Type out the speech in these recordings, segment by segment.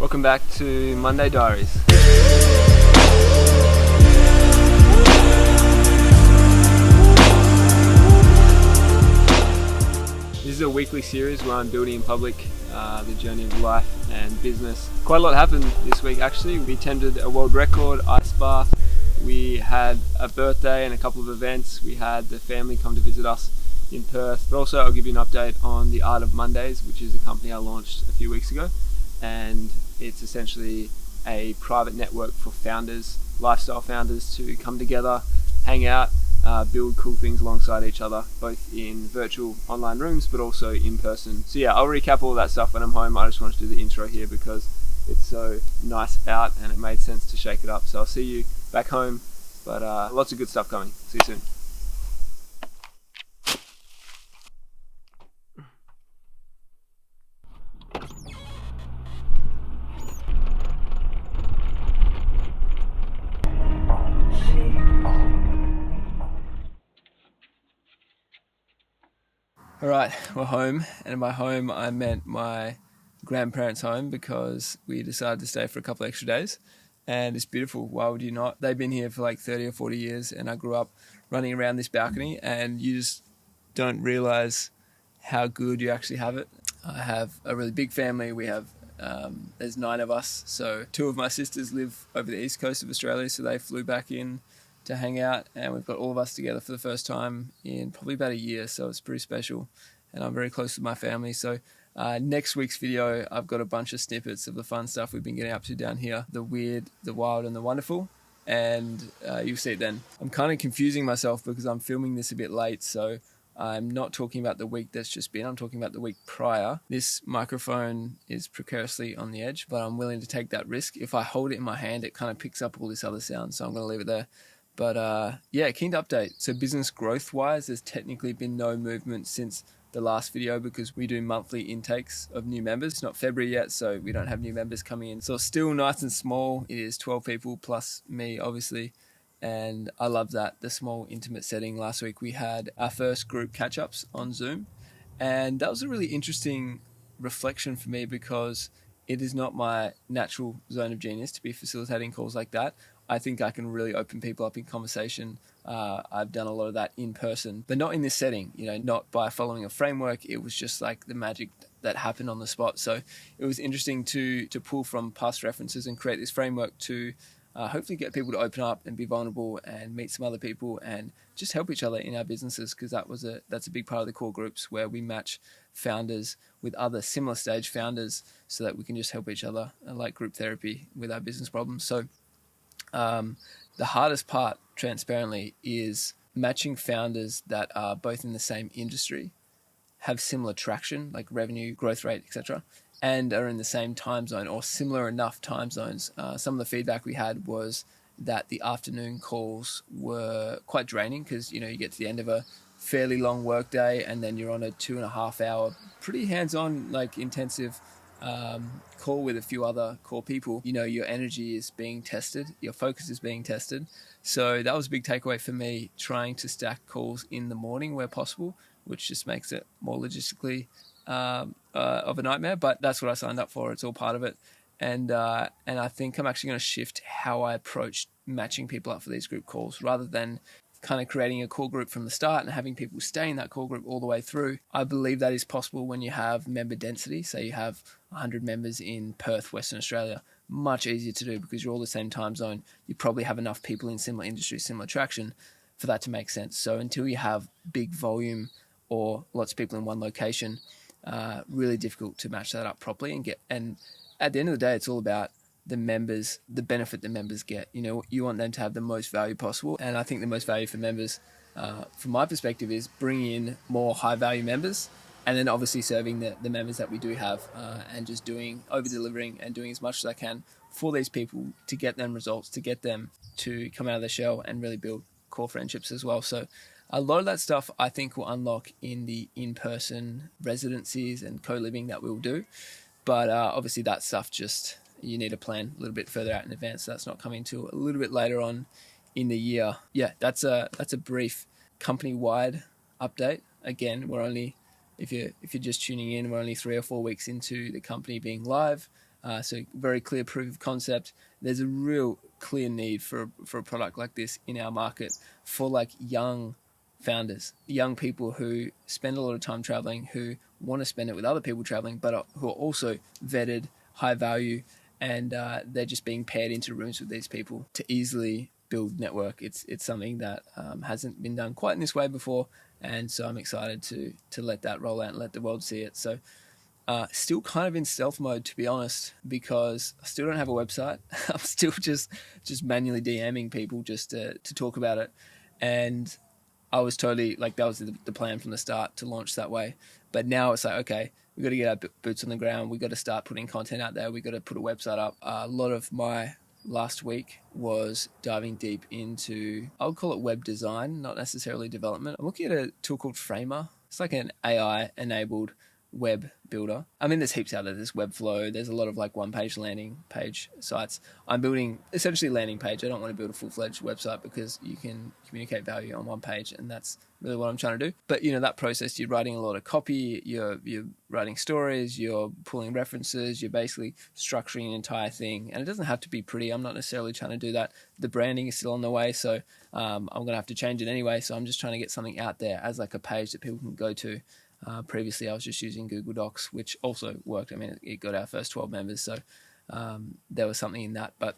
Welcome back to Monday Diaries. This is a weekly series where I'm building in public the journey of life and business. Quite a lot happened this week actually. We attended a world record ice bath. We had a birthday and a couple of events. We had the family come to visit us in Perth. But also I'll give you an update on the Art of Mondays, which is a company I launched a few weeks ago. And it's essentially a private network for founders, lifestyle founders, to come together, hang out, build cool things alongside each other, both in virtual online rooms, but also in person. So yeah, I'll recap all that stuff when I'm home. I just wanted to do the intro here because it's so nice out and it made sense to shake it up. So I'll see you back home, but lots of good stuff coming. See you soon. Alright, we're home, and by home I meant my grandparents' home because we decided to stay for a couple of extra days, and it's beautiful. Why would you not? They've been here for like 30 or 40 years, and I grew up running around this balcony, and you just don't realize how good you actually have it. I have a really big family. We have there's 9 of us, so 2 of my sisters live over the east coast of Australia, so they flew back in to hang out, and we've got all of us together for the first time in probably about a year, so it's pretty special, and I'm very close with my family. So next week's video, I've got a bunch of snippets of the fun stuff we've been getting up to down here, the weird, the wild, and the wonderful, and you'll see it then. I'm kind of confusing myself because I'm filming this a bit late, so I'm not talking about the week that's just been, I'm talking about the week prior. This microphone is precariously on the edge, but I'm willing to take that risk. If I hold it in my hand, it kind of picks up all this other sound, so I'm going to leave it there. But yeah, keen to update. So business growth wise, there's technically been no movement since the last video because we do monthly intakes of new members. It's not February yet, so we don't have new members coming in. So it's still nice and small. It is 12 people plus me, obviously. And I love that, the small intimate setting. Last week we had our first group catch-ups on Zoom. And that was a really interesting reflection for me because it is not my natural zone of genius to be facilitating calls like that. I think I can really open people up in conversation. I've done a lot of that in person, but not in this setting, not by following a framework. It was just like the magic that happened on the spot. So it was interesting to pull from past references and create this framework to hopefully get people to open up and be vulnerable and meet some other people and just help each other in our businesses, because that's a big part of the core groups where we match founders with other similar stage founders so that we can just help each other, like group therapy with our business problems. So the hardest part, transparently, is matching founders that are both in the same industry, have similar traction, like revenue, growth rate, etc., and are in the same time zone or similar enough time zones. Some of the feedback we had was that the afternoon calls were quite draining because, you get to the end of a fairly long work day and then you're on a 2.5 hour, pretty hands-on, like intensive call with a few other core people. Your energy is being tested, your focus is being tested. So that was a big takeaway for me, trying to stack calls in the morning where possible, which just makes it more logistically of a nightmare, but that's what I signed up for. It's all part of it. And I think I'm actually going to shift how I approach matching people up for these group calls rather than kind of creating a core group from the start and having people stay in that core group all the way through. I believe that is possible when you have member density. Say you have 100 members in Perth, Western Australia. Much easier to do because you're all the same time zone. You probably have enough people in similar industries, similar traction for that to make sense. So until you have big volume or lots of people in one location, really difficult to match that up properly and at the end of the day, it's all about the members, the benefit the members get. You want them to have the most value possible. And I think the most value for members, from my perspective, is bringing in more high value members and then obviously serving the members that we do have and just over-delivering and doing as much as I can for these people to get them results, to get them to come out of their shell and really build core friendships as well. So a lot of that stuff I think will unlock in the in-person residencies and co-living that we'll do. But obviously that stuff you need to plan a little bit further out in advance. So that's not coming till a little bit later on in the year. Yeah, that's a brief company-wide update. Again, we're only, if you're just tuning in, we're only 3 or 4 weeks into the company being live. So very clear proof of concept. There's a real clear need for a product like this in our market for like young founders, young people who spend a lot of time traveling, who want to spend it with other people traveling, but who are also vetted, high value, and they're just being paired into rooms with these people to easily build network. It's something that hasn't been done quite in this way before, and so I'm excited to let that roll out and let the world see it. So still kind of in stealth mode, to be honest, because I still don't have a website. I'm still just manually DMing people just to talk about it, and I was totally like, that was the plan from the start, to launch that way. But now it's like, okay, we got to get our boots on the ground. We got to start putting content out there. We got to put a website up. A lot of my last week was diving deep into, I would call it web design, not necessarily development. I'm looking at a tool called Framer. It's like an AI enabled web builder. I mean, there's heaps out there. There's Webflow. There's a lot of like one-page landing page sites. I'm building essentially a landing page. I don't want to build a full-fledged website because you can communicate value on one page, and that's really what I'm trying to do. But that process, you're writing a lot of copy, you're writing stories, you're pulling references, you're basically structuring an entire thing. And it doesn't have to be pretty. I'm not necessarily trying to do that. The branding is still on the way, so I'm going to have to change it anyway. So I'm just trying to get something out there as like a page that people can go to. Previously, I was just using Google Docs, which also worked. I mean, it got our first 12 members, so there was something in that. But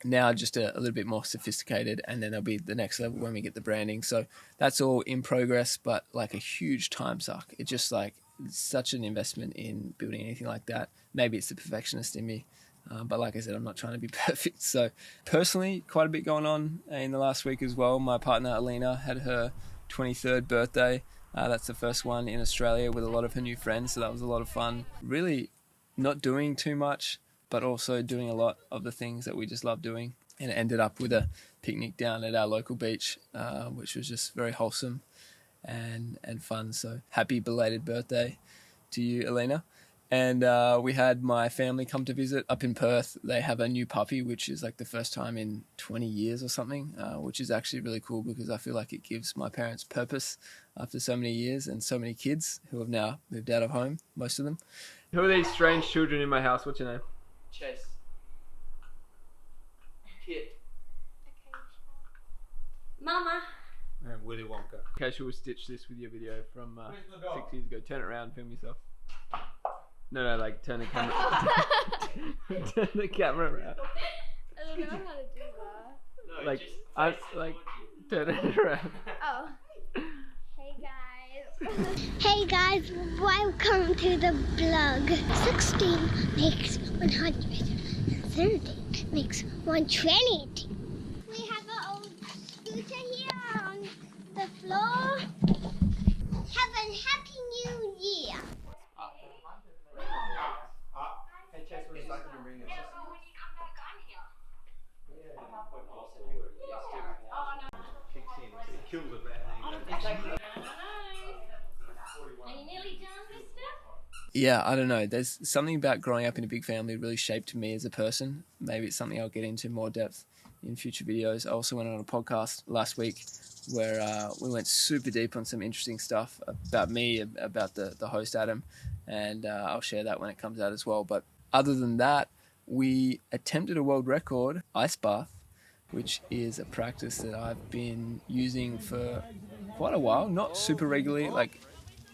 now just a little bit more sophisticated, and then there'll be the next level when we get the branding. So that's all in progress, but like a huge time suck. It's just like such an investment in building anything like that. Maybe it's the perfectionist in me. But like I said, I'm not trying to be perfect. So personally, quite a bit going on in the last week as well. My partner, Alina, had her 23rd birthday. That's the first one in Australia with a lot of her new friends. So that was a lot of fun. Really not doing too much, but also doing a lot of the things that we just love doing. And it ended up with a picnic down at our local beach, which was just very wholesome and fun. So happy belated birthday to you, Alina. And we had my family come to visit up in Perth. They have a new puppy, which is like the first time in 20 years or something, which is actually really cool because I feel like it gives my parents purpose after so many years and so many kids who have now moved out of home, most of them. Who are these strange children in my house? What's your name? Chase. Kit. Mama. And Willy Wonka. Okay, we'll stitch this with your video from 6 years ago. Turn it around, film yourself. No, like turn the camera. Turn the camera around. I don't know how to do that. No, Like, just I like turn it around. Oh. Hey guys. Hey guys, welcome to the blog. 16 makes 100. 30 makes 120. We have an old scooter here on the floor. Have a happy new year. Hey Chase, we're stuck in a ring. Yeah, but when you come back, I'm here. Yeah, kicks in, it kills a bad thing. Are you nearly done, mister? Yeah, I don't know. There's something about growing up in a big family really shaped me as a person. Maybe it's something I'll get into more depth in future videos. I also went on a podcast last week where we went super deep on some interesting stuff about me, about the host Adam, and I'll share that when it comes out as well. But other than that, we attempted a world record ice bath, which is a practice that I've been using for quite a while, not super regularly, like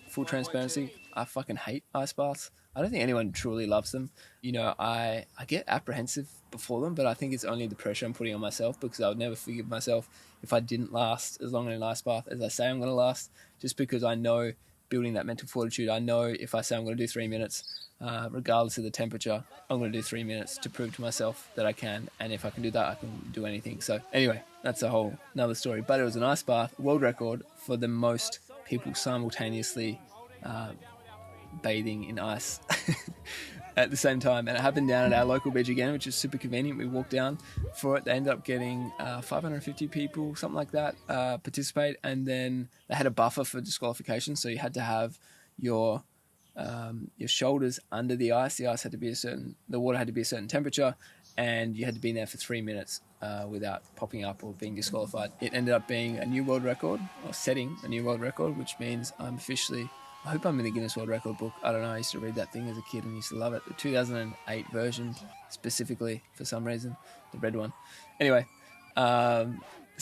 full transparency. I fucking hate ice baths. I don't think anyone truly loves them. I get apprehensive before them, but I think it's only the pressure I'm putting on myself because I would never forgive myself if I didn't last as long in an ice bath as I say I'm going to last, just because I know building that mental fortitude. I know if I say I'm going to do 3 minutes, regardless of the temperature, I'm going to do 3 minutes to prove to myself that I can. And if I can do that, I can do anything. So anyway, that's a whole another story. But it was an ice bath, world record for the most people simultaneously bathing in ice at the same time. And it happened down at our local beach again, which is super convenient. We walked down for it. They ended up getting 550 people, something like that, participate. And then they had a buffer for disqualification. So you had to have your shoulders under the ice. The ice had to be the water had to be a certain temperature, and you had to be in there for 3 minutes without popping up or being disqualified. It ended up being a new world record, or setting a new world record, which means I'm officially I hope I'm in the Guinness World Record book. I don't know. I used to read that thing as a kid and used to love it. The 2008 version, specifically for some reason, the red one. Anyway, so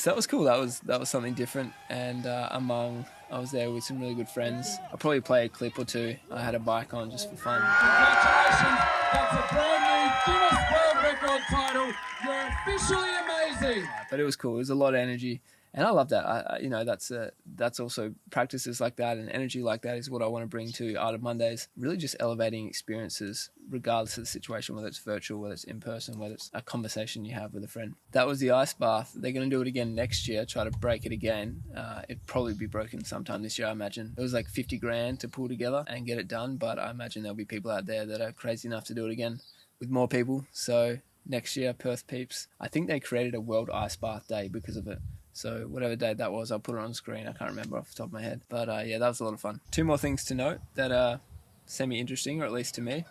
that was cool. That was something different. And I was there with some really good friends. I'll probably play a clip or two. I had a bike on just for fun. Congratulations, that's a brand new Guinness World Record title. You're officially amazing. But it was cool. It was a lot of energy, and I love that. You know, that's also practices like that and energy like that is what I want to bring to Art of Mondays. Really, just elevating experiences, regardless of the situation, whether it's virtual, whether it's in person, whether it's a conversation you have with a friend. That was the ice bath. They're going to do it again next year. Try to break it again. It'd probably be broken sometime this year, I imagine. It was like 50 grand to pull together and get it done, but I imagine there'll be people out there that are crazy enough to do it again with more people. So next year, Perth peeps. I think they created a World Ice Bath Day because of it. So whatever date that was, I'll put it on screen. I can't remember off the top of my head. But yeah, that was a lot of fun. Two more things to note that are semi-interesting, or at least to me.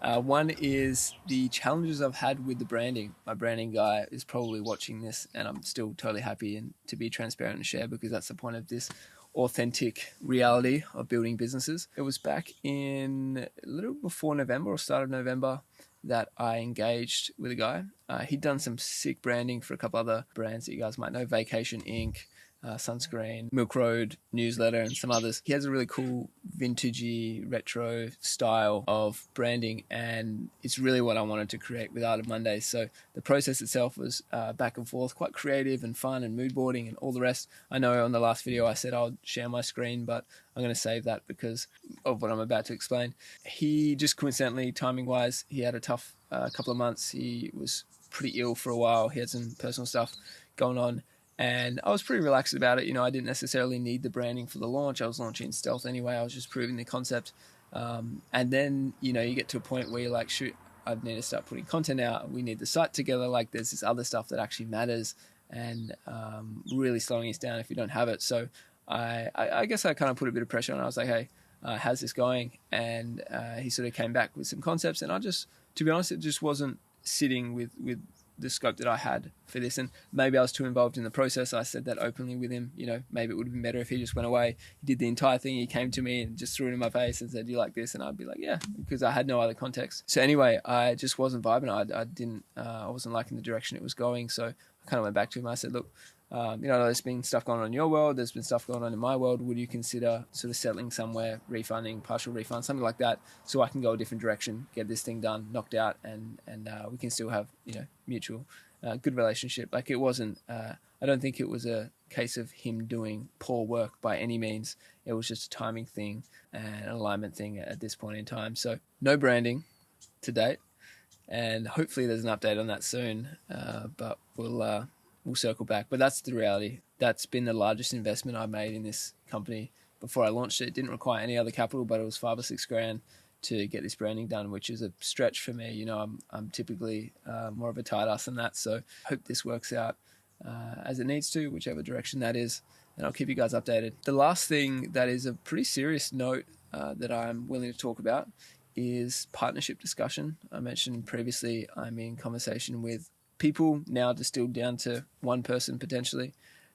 One is the challenges I've had with the branding. My branding guy is probably watching this, and I'm still totally happy and to be transparent and share, because that's the point of this authentic reality of building businesses. It was back in a little before November or start of November that I engaged with a guy. He'd done some sick branding for a couple other brands that you guys might know, Vacation Inc., Sunscreen, Milk Road newsletter, and some others. He has a really cool vintagey retro style of branding, and it's really what I wanted to create with Art of Mondays. So the process itself was back and forth, quite creative and fun, and mood boarding and all the rest. I know on the last video I said I'll share my screen, but I'm going to save that because of what I'm about to explain. He just coincidentally, timing wise, he had a tough couple of months. He was pretty ill for a while. He had some personal stuff going on, and I was pretty relaxed about it. You know, I didn't necessarily need the branding for the launch. I was launching in stealth anyway. I was just proving the concept. And then, you know, you get to a point where you're like, shoot, I need to start putting content out. We need the site together. Like, there's this other stuff that actually matters, and really slowing us down if you don't have it. So I guess I kind of put a bit of pressure on. I was like, hey, how's this going? And he sort of came back with some concepts, and I just, to be honest, it just wasn't sitting with the scope that I had for this. And maybe I was too involved in the process. I said that openly with him. You know, maybe it would have been better if he just went away. He did the entire thing. He came to me and just threw it in my face and said, do you like this? And I'd be like, yeah, because I had no other context. So anyway, I just wasn't vibing. I wasn't liking the direction it was going. So I kind of went back to him. I said, look, you know, there's been stuff going on in your world. There's been stuff going on in my world. Would you consider sort of settling somewhere, refunding, partial refund, something like that, so I can go a different direction, get this thing done, knocked out, and we can still have, you know, mutual good relationship. Like, it wasn't. I don't think it was a case of him doing poor work by any means. It was just a timing thing and an alignment thing at this point in time. So no branding to date, and hopefully there's an update on that soon. But we'll circle back. But that's the reality. That's been the largest investment I made in this company before I launched it. It didn't require any other capital, but it was 5 or 6 grand to get this branding done, which is a stretch for me. You know, I'm typically more of a tight ass than that. So I hope this works out as it needs to, whichever direction that is, and I'll keep you guys updated. The last thing that is a pretty serious note that I'm willing to talk about is partnership discussion. I mentioned previously I'm in conversation with people, now distilled down to one person potentially,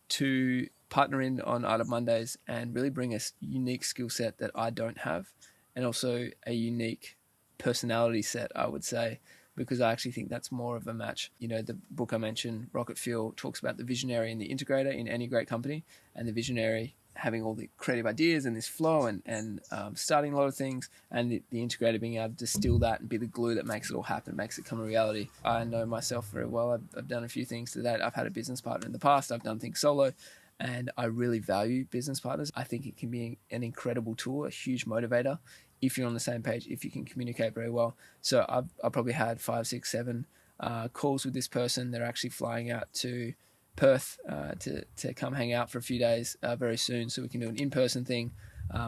to partner in on Art of Mondays and really bring a unique skill set that I don't have, and also a unique personality set, I would say, because I actually think that's more of a match. You know, the book I mentioned, Rocket Fuel, talks about the visionary and the integrator in any great company, and the visionary having all the creative ideas and this flow and starting a lot of things, and the integrator being able to distill that and be the glue that makes it all happen, makes it come a reality. I know myself very well. I've done a few things to that. I've had a business partner in the past. I've done things solo, and I really value business partners. I think it can be an incredible tool, a huge motivator, if you're on the same page, if you can communicate very well. So I've probably had 5, 6, 7 calls with this person. They're actually flying out to Perth to come hang out for a few days very soon, so we can do an in-person thing.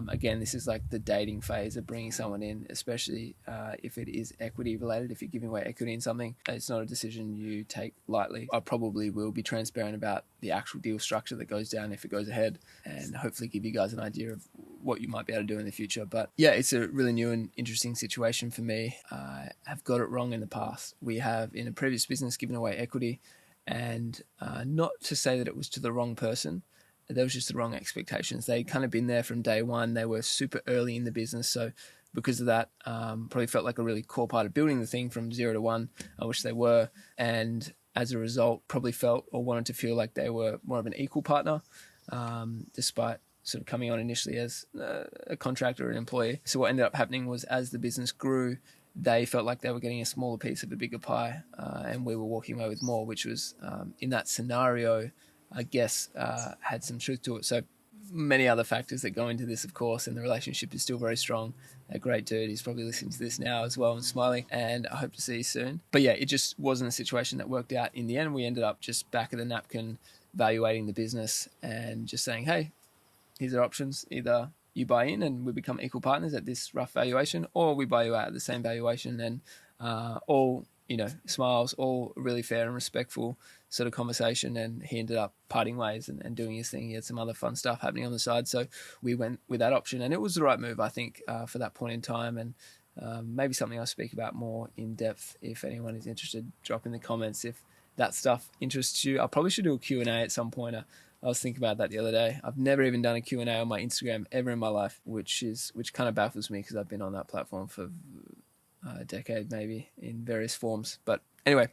Again, this is like the dating phase of bringing someone in, especially if it is equity related. If you're giving away equity in something, it's not a decision you take lightly. I probably will be transparent about the actual deal structure that goes down if it goes ahead, and hopefully give you guys an idea of what you might be able to do in the future. But yeah, it's a really new and interesting situation for me. I have got it wrong in the past. We have, in a previous business, given away equity, and not to say that it was to the wrong person, there was just the wrong expectations. They'd kind of been there from day one. They were super early in the business. So because of that, probably felt like a really core part of building the thing from 0 to 1, which they were. And as a result, probably felt or wanted to feel like they were more of an equal partner, despite sort of coming on initially as a contractor or an employee. So what ended up happening was, as the business grew, they felt like they were getting a smaller piece of a bigger pie, and we were walking away with more, which was, in that scenario, I guess, had some truth to it. So many other factors that go into this, of course, and the relationship is still very strong. A great dude. He's probably listening to this now as well and smiling, and I hope to see you soon. But yeah, it just wasn't a situation that worked out in the end. We ended up just back of the napkin evaluating the business and just saying, hey, here's our options. Either you buy in and we become equal partners at this rough valuation, or we buy you out at the same valuation, and all, smiles, all really fair and respectful sort of conversation. And he ended up parting ways and doing his thing. He had some other fun stuff happening on the side. So we went with that option, and it was the right move, I think, for that point in time. And maybe something I'll speak about more in depth if anyone is interested. Drop in the comments if that stuff interests you. I probably should do a Q&A at some point. I was thinking about that the other day. I've never even done a Q&A on my Instagram ever in my life, which kind of baffles me because I've been on that platform for a decade maybe in various forms. But anyway,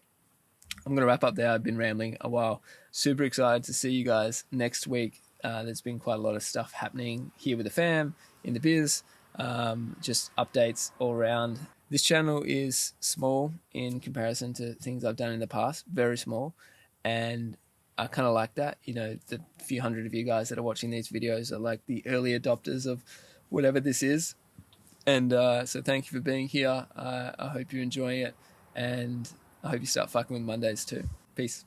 I'm going to wrap up there. I've been rambling a while. Super excited to see you guys next week. There's been quite a lot of stuff happening here with the fam, in the biz, just updates all around. This channel is small in comparison to things I've done in the past, very small. And I kind of like that. The few hundred of you guys that are watching these videos are like the early adopters of whatever this is. And so thank you for being here. I hope you're enjoying it. And I hope you start fucking with Mondays too. Peace.